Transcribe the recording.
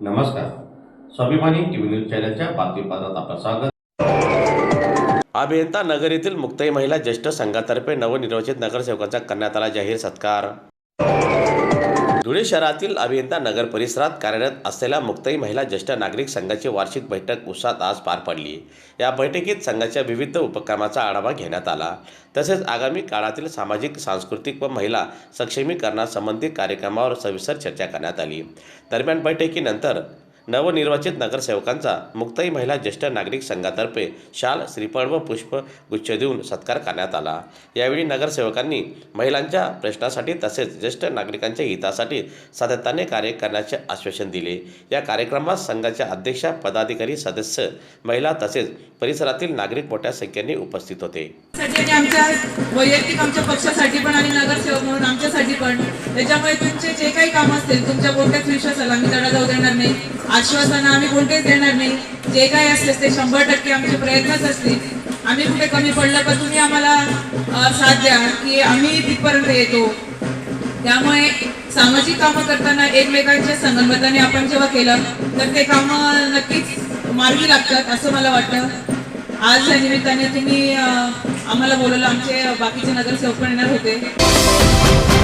नमस्कार. स्वाभिमानी TV news चॅनलच्या बातमीपत्रात आपलं स्वागत. अभियंता नगर येथील मुक्ताई महिला ज्येष्ठ संघातर्फे नवनिर्वाचित नगरसेवकांचा करण्यात आला जाहीर सत्कार. धुळे शहरातील अभियंता नगर परिसरात कार्यरत असलेल्या मुक्ताई महिला ज्येष्ठ नागरिक संघाची वार्षिक बैठक उत्साहात आज पार पडली. या बैठकीत संघाच्या विविध उपक्रमाचा आढावा घेण्यात आला. तसेच आगामी काळातील सामाजिक, सांस्कृतिक व महिला सक्षमीकरणासंबंधी कार्यक्रमावर सविस्तर चर्चा करण्यात आली. दरम्यान बैठकीनंतर नवनिर्वाचित नगरसेवकांचा मुक्ताई महिला ज्येष्ठ नागरिक संघातर्फे शाल, श्रीफळ व पुष्प गुच्छ देऊन सत्कार करण्यात आला. यावेळी नगरसेवकांनी महिलांच्या प्रश्नासाठी तसेच ज्येष्ठ नागरिकांच्या हितासाठी सातत्याने कार्य करण्याचे आश्वासन दिले. या कार्यक्रमात संघाच्या अध्यक्षा, पदाधिकारी, सदस्य, महिला तसेच परिसरातील नागरिक मोठ्या संख्येने उपस्थित होते. आमच्या वैयक्तिक आमच्या पक्षासाठी पण आणि नगरसेवक म्हणून आमच्यासाठी पण, त्याच्यामुळे तुमचे जे काही काम असतील तुमच्या कोणत्याच विश्वासाला आम्ही तडा जाऊ देणार नाही. आश्वासन आम्ही कोणतेच देणार नाही. जे काही असते ते 100% आमचे प्रयत्नच असतील. आम्ही कुठे कमी पडलं का तुम्ही आम्हाला साथ द्या की आम्ही तिथपर्यंत येतो. त्यामुळे सामाजिक कामं करताना एकमेकांच्या संगनमताने आपण जेव्हा केलं तर ते कामं नक्कीच मार्गी लागतात असं मला वाटतं. आज या निमित्ताने तुम्ही आम्हाला बोलवलं. आमचे बाकीचे नगरसेवक पण येणार होते.